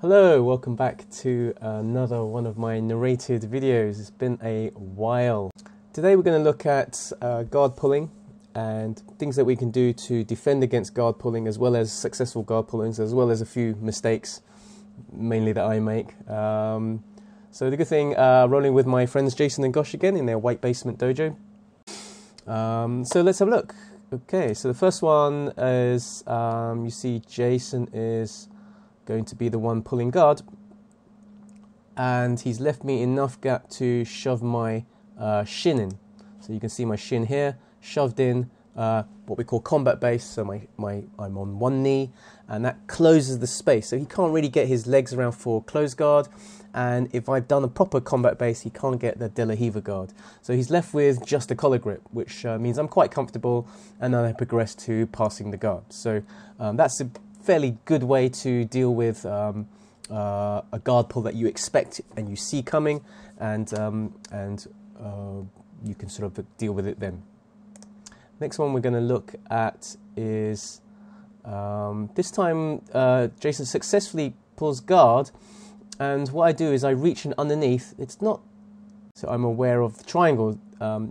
Hello, welcome back to another one of my narrated videos. It's been a while. Today we're going to look at guard pulling and things that we can do to defend against guard pulling, as well as successful guard pullings, as well as a few mistakes, mainly that I make. So the good thing, rolling with my friends Jason and Gosh again in their White Basement Dojo. So let's have a look. Okay, so the first one is, you see Jason is going to be the one pulling guard, and he's left me enough gap to shove my shin in. So you can see my shin here shoved in, what we call combat base. So I'm on one knee, and that closes the space, so he can't really get his legs around for closed guard. And if I've done a proper combat base, he can't get the De La Riva guard. So he's left with just a collar grip, which means I'm quite comfortable, and then I progress to passing the guard. So that's a fairly good way to deal with a guard pull that you expect and you see coming, and you can sort of deal with it then. Next one we're going to look at is, this time Jason successfully pulls guard, and what I do is I reach in underneath. It's not, so I'm aware of the triangle.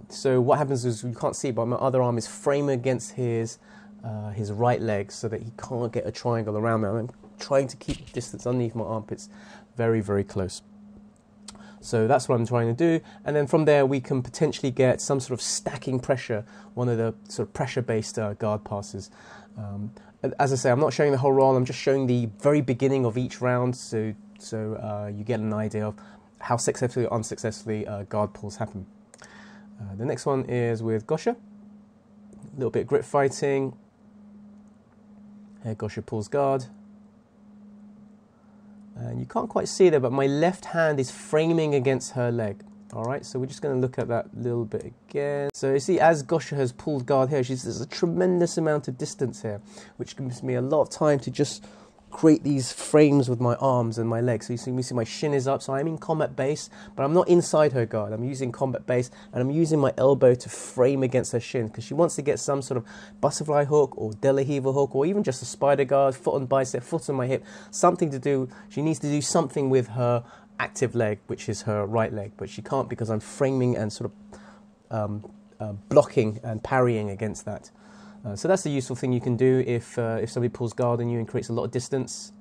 So what happens is, you can't see, but my other arm is framed against his right leg so that he can't get a triangle around me. I'm trying to keep the distance underneath my armpits very, very close. So that's what I'm trying to do. And then from there, we can potentially get some sort of stacking pressure, one of the sort of pressure-based guard passes. As I say, I'm not showing the whole roll. I'm just showing the very beginning of each round, so you get an idea of how successfully or unsuccessfully guard pulls happen. The next one is with Gosha. A little bit of grip fighting. Here Gosha pulls guard. And you can't quite see there, but my left hand is framing against her leg. All right, so we're just going to look at that a little bit again. So you see, as Gosha has pulled guard here, there's a tremendous amount of distance here, which gives me a lot of time to just create these frames with my arms and my legs. So you see my shin is up, so I'm in combat base, but I'm not inside her guard. I'm using combat base, and I'm using my elbow to frame against her shin, because she wants to get some sort of butterfly hook or De La Riva hook, or even just a spider guard, foot on bicep, foot on my hip, something to do. She needs to do something with her active leg, which is her right leg, but she can't, because I'm framing and sort of blocking and parrying against that. So that's a useful thing you can do if somebody pulls guard on you and creates a lot of distance.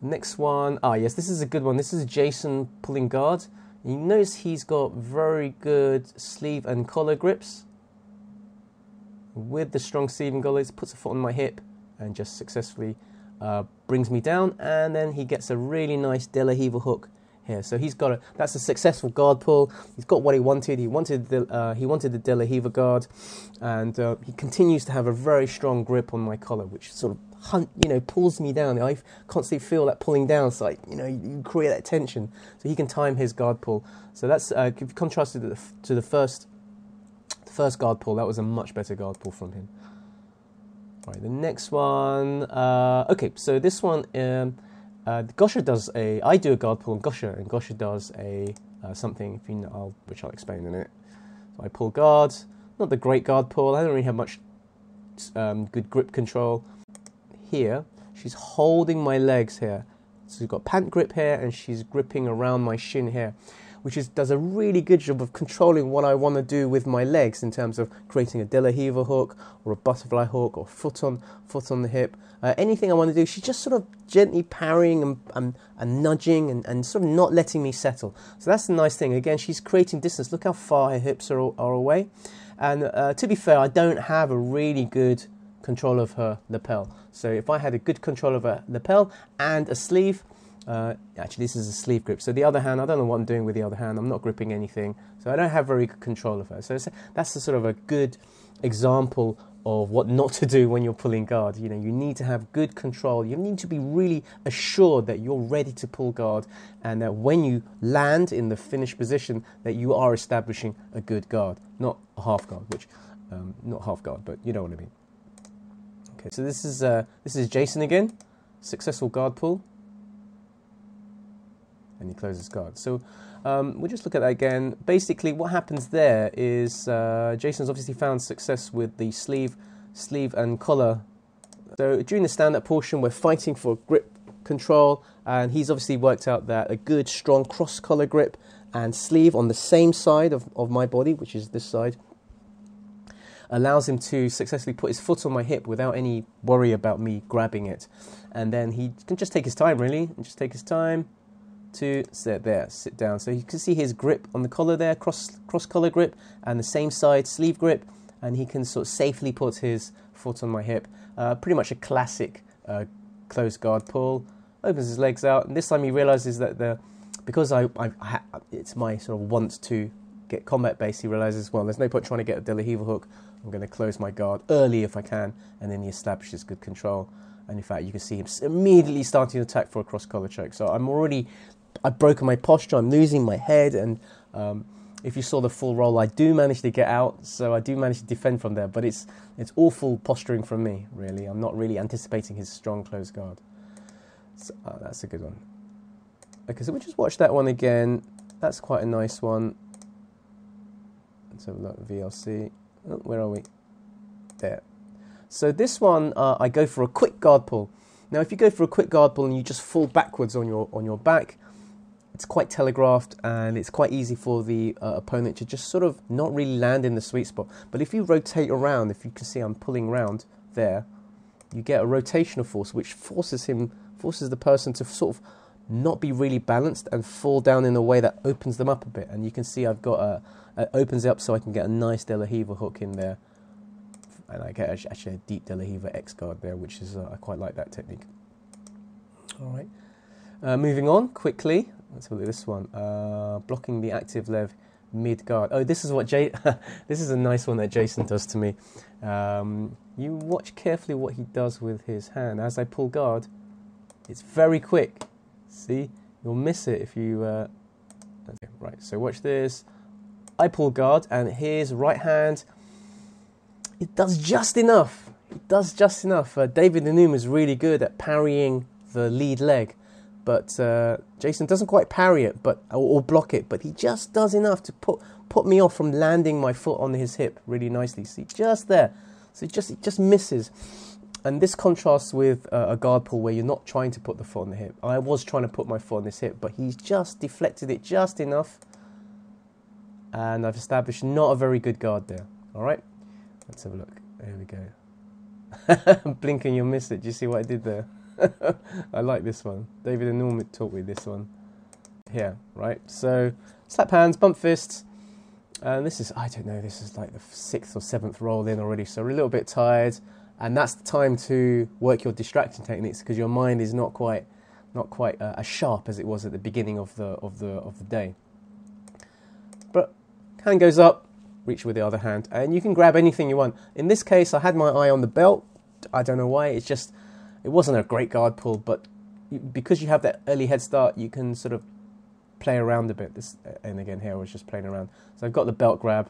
The next one, yes, this is a good one. This is Jason pulling guard. You notice he's got very good sleeve and collar grips. With the strong sleeve and collar, he puts a foot on my hip and just successfully brings me down, and then he gets a really nice De La Riva hook here. So that's a successful guard pull. He's got what he wanted. He wanted the De La Riva guard, and he continues to have a very strong grip on my collar, which sort of pulls me down. I constantly feel that pulling down. So you create that tension. So he can time his guard pull. So that's if you contrast it to the first guard pull, that was a much better guard pull from him. All right, the next one. Okay, so this one. Gosha does I do a guard pull on Gosha, and Gosha does something, which I'll explain in a minute. So I pull guard, not the great guard pull. I don't really have much good grip control. Here, she's holding my legs here. So she's got pant grip here, and she's gripping around my shin here, which does a really good job of controlling what I want to do with my legs in terms of creating a De La Riva hook or a butterfly hook or foot on the hip. Anything I want to do, she's just sort of gently parrying and nudging and sort of not letting me settle. So that's the nice thing. Again, she's creating distance. Look how far her hips are away. And to be fair, I don't have a really good control of her lapel. So if I had a good control of her lapel and a sleeve, actually this is a sleeve grip. So the other hand, I don't know what I'm doing with the other hand. I'm not gripping anything. So I don't have very good control of her. So that's a sort of a good example of what not to do when you're pulling guard. You need to have good control. You need to be really assured that you're ready to pull guard, and that when you land in the finished position, that you are establishing a good guard, not a half guard, not half guard, but you know what I mean. Okay, so this is Jason again, successful guard pull, and he closes guard. So we'll just look at that again. Basically, what happens there is Jason's obviously found success with the sleeve and collar So during the stand-up portion, we're fighting for grip control, and he's obviously worked out that a good, strong cross-collar grip and sleeve on the same side of my body, which is this side, allows him to successfully put his foot on my hip without any worry about me grabbing it. And then he can just take his time, really, and just take his time to sit down. So you can see his grip on the collar there, cross-collar grip, and the same side sleeve grip, and he can sort of safely put his foot on my hip. Pretty much a classic close guard pull. Opens his legs out, and this time he realizes that because it's my sort of want to get combat base, he realizes, well, there's no point trying to get a De La Riva hook. I'm going to close my guard early if I can, and then he establishes good control. And in fact, you can see him immediately starting to attack for a cross-collar choke. So I've broken my posture, I'm losing my head, and if you saw the full roll, I do manage to get out, so I do manage to defend from there, but it's awful posturing from me, really. I'm not really anticipating his strong close guard. So, that's a good one. Okay, so we'll just watch that one again. That's quite a nice one. Let's have a look at VLC. Oh, where are we? There. So this one, I go for a quick guard pull. Now, if you go for a quick guard pull and you just fall backwards on your back, it's quite telegraphed, and it's quite easy for the opponent to just sort of not really land in the sweet spot. But if you rotate around, if you can see I'm pulling around there, you get a rotational force, which forces the person to sort of not be really balanced and fall down in a way that opens them up a bit. And you can see I've got opens it up so I can get a nice De La Riva hook in there. And I get actually a deep De La Riva X guard there, which is, I quite like that technique. All right. Moving on quickly. Let's look at this one. Blocking the active lev mid guard. Oh, this is what this is a nice one that Jason does to me. You watch carefully what he does with his hand. As I pull guard, it's very quick. See, you'll miss it if you. Okay, right. So watch this. I pull guard, and his right hand. It does just enough. It does just enough. David Enum is really good at parrying the lead leg. But Jason doesn't quite parry it, or block it, but he just does enough to put me off from landing my foot on his hip really nicely. See, just there. So it just misses. And this contrasts with a guard pull where you're not trying to put the foot on the hip. I was trying to put my foot on his hip, but he's just deflected it just enough. And I've established not a very good guard there. All right, let's have a look. There we go. Blink and you'll miss it. Do you see what I did there? I like this one. David and Norman taught me this one. Here, right? So, slap hands, bump fists. And this is, I don't know, this is like the 6th or 7th roll in already. So we're a little bit tired. And that's the time to work your distraction techniques, because your mind is not quite as sharp as it was at the beginning of the day. But hand goes up, reach with the other hand, and you can grab anything you want. In this case, I had my eye on the belt. I don't know why. It wasn't a great guard pull, but because you have that early head start, you can sort of play around a bit. And again, here I was just playing around. So I've got the belt grab.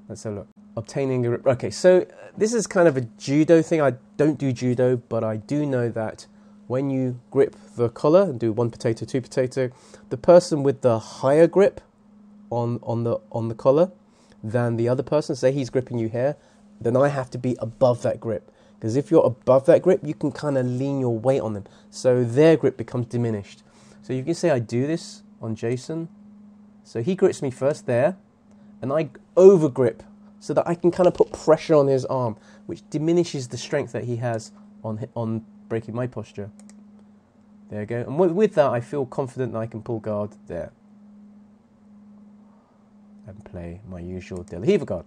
Let's have a look. Obtaining a grip. Okay, so this is kind of a judo thing. I don't do judo, but I do know that when you grip the collar and do 1 potato, 2 potato, the person with the higher grip on the collar than the other person, say he's gripping you here, then I have to be above that grip. Because if you're above that grip, you can kind of lean your weight on them. So their grip becomes diminished. So you can say I do this on Jason. So he grips me first there, and I over grip so that I can kind of put pressure on his arm, which diminishes the strength that he has on breaking my posture. There you go. And with that, I feel confident that I can pull guard there. And play my usual De La Riva guard.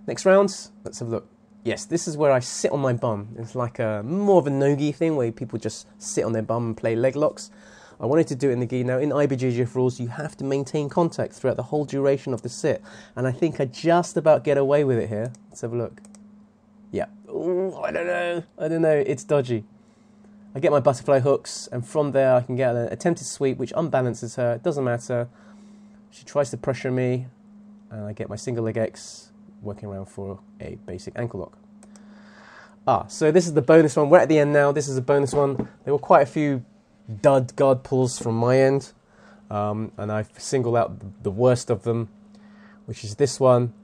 Next round, let's have a look. Yes, this is where I sit on my bum. It's like more of a no-gi thing where people just sit on their bum and play leg locks. I wanted to do it in the gi. Now, in IBJJF rules, you have to maintain contact throughout the whole duration of the sit. And I think I just about get away with it here. Let's have a look. Yeah. Ooh, I don't know. It's dodgy. I get my butterfly hooks, and from there I can get an attempted sweep, which unbalances her. It doesn't matter. She tries to pressure me, and I get my single leg X, working around for a basic ankle lock. So this is the bonus one. We're at the end now. This is a bonus one. There were quite a few dud guard pulls from my end, and I've singled out the worst of them, which is this one.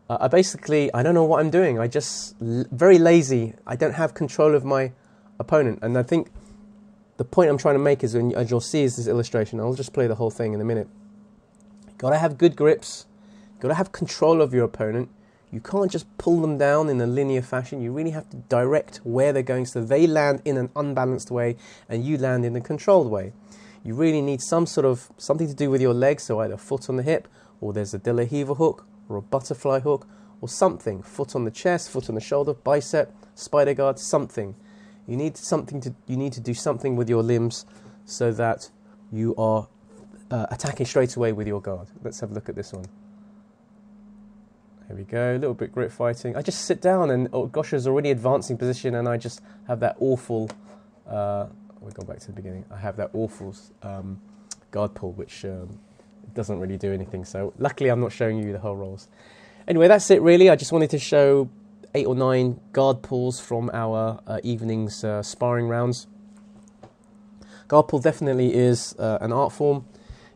I basically, I don't know what I'm doing. I just, very lazy. I don't have control of my opponent. And I think the point I'm trying to make is, as you'll see is this illustration. I'll just play the whole thing in a minute. Got to have good grips. Got to have control of your opponent. You can't just pull them down in a linear fashion. You really have to direct where they're going so they land in an unbalanced way and you land in a controlled way. You really need something to do with your legs, so either foot on the hip, or there's a De La Riva hook, or a butterfly hook, or something. Foot on the chest, foot on the shoulder, bicep, spider guard, something. You need to do something with your limbs so that you are attacking straight away with your guard. Let's have a look at this one. Here we go, a little bit grip fighting. I just sit down and, oh gosh, there's already advancing position and I just have that awful, we'll go back to the beginning. I have that awful guard pull, which doesn't really do anything. So luckily I'm not showing you the whole rolls. Anyway, that's it really. I just wanted to show 8 or 9 guard pulls from our evening's sparring rounds. Guard pull definitely is an art form.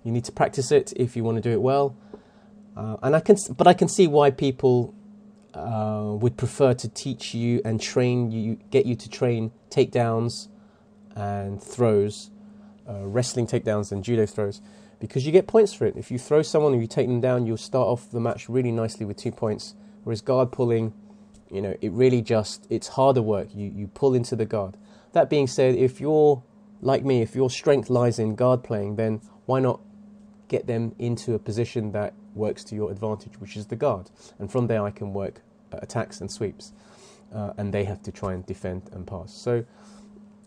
You need to practice it if you want to do it well. And I can see why people would prefer to teach you and train you, get you to train takedowns and throws, wrestling takedowns and judo throws, because you get points for it. If you throw someone and you take them down, you'll start off the match really nicely with 2 points. Whereas guard pulling, you know, it really it's harder work. You pull into the guard. That being said, if you're like me, if your strength lies in guard playing, then why not get them into a position that works to your advantage, which is the guard. And from there I can work attacks and sweeps. And they have to try and defend and pass. So,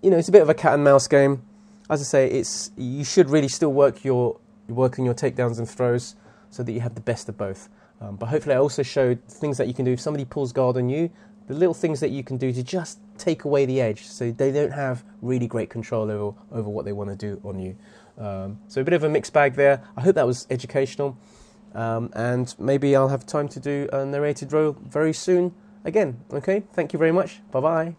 you know, it's a bit of a cat and mouse game. As I say, you should really still work on your takedowns and throws so that you have the best of both. But hopefully I also showed things that you can do if somebody pulls guard on you, the little things that you can do to just take away the edge so they don't have really great control over what they want to do on you. So a bit of a mixed bag there. I hope that was educational. And maybe I'll have time to do a narrated drill very soon again. Okay, thank you very much. Bye-bye.